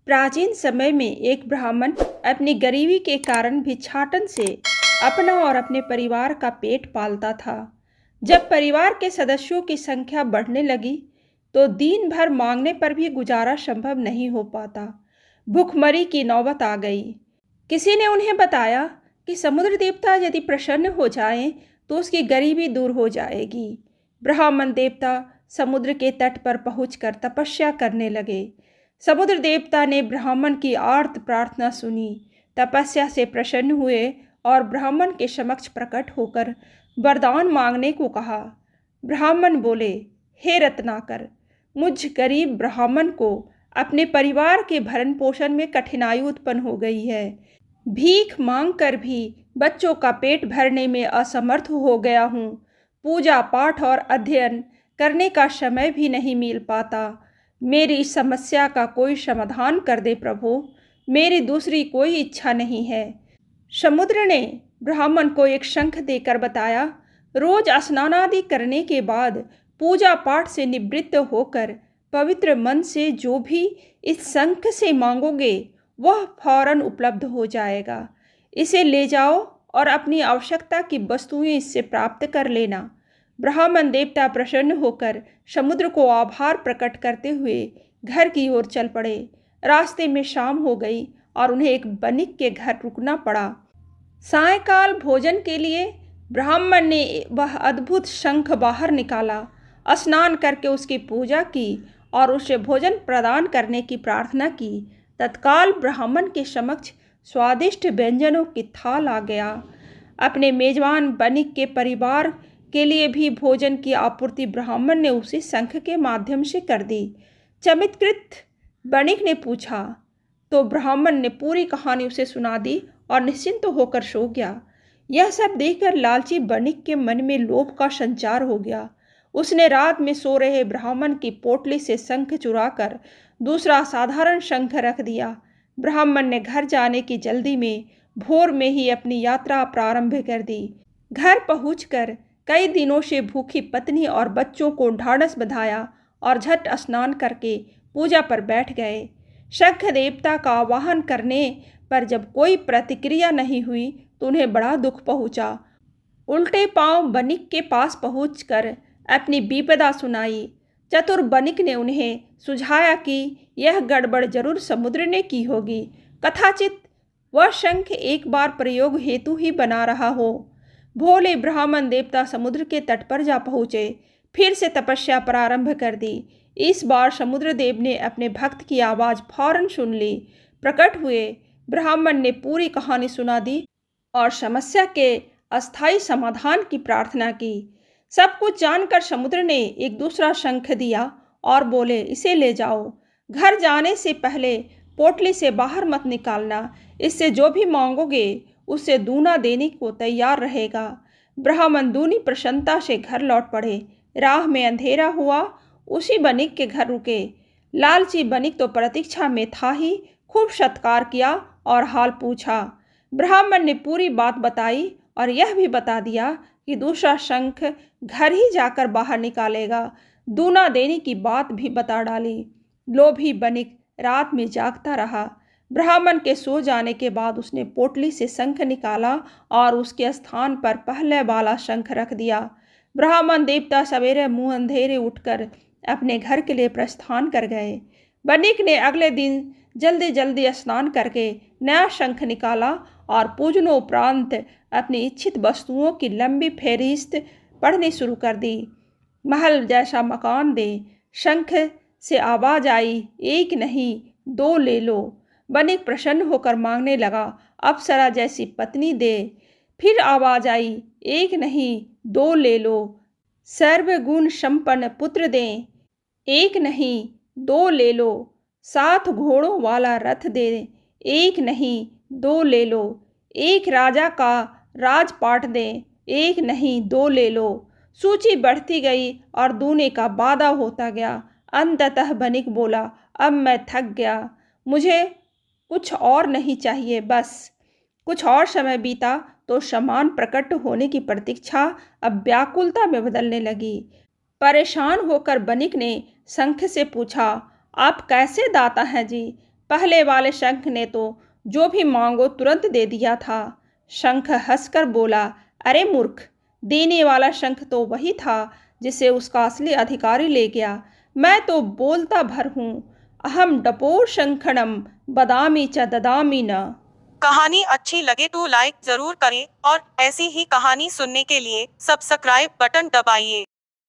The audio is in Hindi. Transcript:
प्राचीन समय में एक ब्राह्मण अपनी गरीबी के कारण भिक्षाटन से अपना और अपने परिवार का पेट पालता था। जब परिवार के सदस्यों की संख्या बढ़ने लगी तो दिन भर मांगने पर भी गुजारा संभव नहीं हो पाता। भूखमरी की नौबत आ गई। किसी ने उन्हें बताया कि समुद्र देवता यदि प्रसन्न हो जाएं तो उसकी गरीबी दूर हो जाएगी। ब्राह्मण देवता समुद्र के तट पर पहुंचकर तपस्या करने लगे। समुद्र देवता ने ब्राह्मण की आर्त प्रार्थना सुनी, तपस्या से प्रसन्न हुए और ब्राह्मण के समक्ष प्रकट होकर वरदान मांगने को कहा। ब्राह्मण बोले, हे रत्नाकर, मुझ गरीब ब्राह्मण को अपने परिवार के भरण पोषण में कठिनाई उत्पन्न हो गई है। भीख मांगकर भी बच्चों का पेट भरने में असमर्थ हो गया हूँ। पूजा पाठ और अध्ययन करने का समय भी नहीं मिल पाता। मेरी इस समस्या का कोई समाधान कर दे प्रभु। मेरी दूसरी कोई इच्छा नहीं है। समुद्र ने ब्राह्मण को एक शंख देकर बताया, रोज स्नान आदि करने के बाद पूजा पाठ से निवृत्त होकर पवित्र मन से जो भी इस शंख से मांगोगे वह फौरन उपलब्ध हो जाएगा। इसे ले जाओ और अपनी आवश्यकता की वस्तुएं इससे प्राप्त कर लेना। ब्राह्मण देवता प्रसन्न होकर समुद्र को आभार प्रकट करते हुए घर की ओर चल पड़े। रास्ते में शाम हो गई और उन्हें एक बनिक के घर रुकना पड़ा। सायंकाल भोजन के लिए ब्राह्मण ने वह अद्भुत शंख बाहर निकाला, स्नान करके उसकी पूजा की और उसे भोजन प्रदान करने की प्रार्थना की। तत्काल ब्राह्मण के समक्ष स्वादिष्ट व्यंजनों की थाल आ गया। अपने मेजबान बनिक के परिवार के लिए भी भोजन की आपूर्ति ब्राह्मण ने उसी शंख के माध्यम से कर दी। चमत्कृत बनिक ने पूछा तो ब्राह्मण ने पूरी कहानी उसे सुना दी और निश्चिंत होकर सो गया। यह सब देखकर लालची बनिक के मन में लोभ का संचार हो गया। उसने रात में सो रहे ब्राह्मण की पोटली से शंख चुराकर दूसरा साधारण शंख रख दिया। ब्राह्मण ने घर जाने की जल्दी में भोर में ही अपनी यात्रा प्रारंभ कर दी। घर पहुंचकर कई दिनों से भूखी पत्नी और बच्चों को ढाढ़स बंधाया और झट स्नान करके पूजा पर बैठ गए। शंख देवता का आवाहन करने पर जब कोई प्रतिक्रिया नहीं हुई तो उन्हें बड़ा दुख पहुंचा। उल्टे पांव बनिक के पास पहुंचकर अपनी विपदा सुनाई। चतुर बनिक ने उन्हें सुझाया कि यह गड़बड़ जरूर समुद्र ने की होगी। कथाचित वह शंख एक बार प्रयोग हेतु ही बना रहा हो। भोले ब्राह्मण देवता समुद्र के तट पर जा पहुँचे। फिर से तपस्या प्रारंभ कर दी। इस बार समुद्र देव ने अपने भक्त की आवाज़ फौरन सुन ली। प्रकट हुए। ब्राह्मण ने पूरी कहानी सुना दी और समस्या के अस्थायी समाधान की प्रार्थना की। सब कुछ जानकर समुद्र ने एक दूसरा शंख दिया और बोले, इसे ले जाओ। घर जाने से पहले पोटली से बाहर मत निकालना। इससे जो भी मांगोगे उससे दूना देने को तैयार रहेगा। ब्राह्मण दूनी प्रसन्नता से घर लौट पड़े। राह में अंधेरा हुआ। उसी बनिक के घर रुके। लालची बनिक तो प्रतीक्षा में था ही, खूब सत्कार किया और हाल पूछा। ब्राह्मण ने पूरी बात बताई और यह भी बता दिया कि दूसरा शंख घर ही जाकर बाहर निकालेगा। दूना देने की बात भी बता डाली। लोभी बनिक रात में जागता रहा। ब्राह्मण के सो जाने के बाद उसने पोटली से शंख निकाला और उसके स्थान पर पहले वाला शंख रख दिया। ब्राह्मण देवता सवेरे मुंह अंधेरे उठकर अपने घर के लिए प्रस्थान कर गए। बनिक ने अगले दिन जल्दी जल्दी स्नान करके नया शंख निकाला और पूजनोपरांत अपनी इच्छित वस्तुओं की लंबी फेहरिस्त पढ़नी शुरू कर दी। महल जैसा मकान दे। शंख से आवाज आई, एक नहीं दो ले लो। बनिक प्रसन्न होकर मांगने लगा, अप्सरा जैसी पत्नी दे। फिर आवाज आई, एक नहीं दो ले लो। सर्वगुण संपन्न पुत्र दें। एक नहीं दो ले लो। 7 घोड़ों वाला रथ दे। एक नहीं दो ले लो। एक राजा का राजपाट दें। एक नहीं दो ले लो। सूची बढ़ती गई और दूने का वादा होता गया। अंततः बनिक बोला, अब मैं थक गया, मुझे कुछ और नहीं चाहिए। बस कुछ और समय बीता तो समान प्रकट होने की प्रतीक्षा अब व्याकुलता में बदलने लगी। परेशान होकर बनिक ने शंख से पूछा, आप कैसे दाता हैं जी? पहले वाले शंख ने तो जो भी मांगो तुरंत दे दिया था। शंख हंसकर बोला, अरे मूर्ख, देने वाला शंख तो वही था जिसे उसका असली अधिकारी ले गया। मैं तो बोलता भर हूँ। अहम डपोर शंखणम बदामी च ददामी न। कहानी अच्छी लगे तो लाइक जरूर करें और ऐसी ही कहानी सुनने के लिए सब्सक्राइब बटन दबाइए।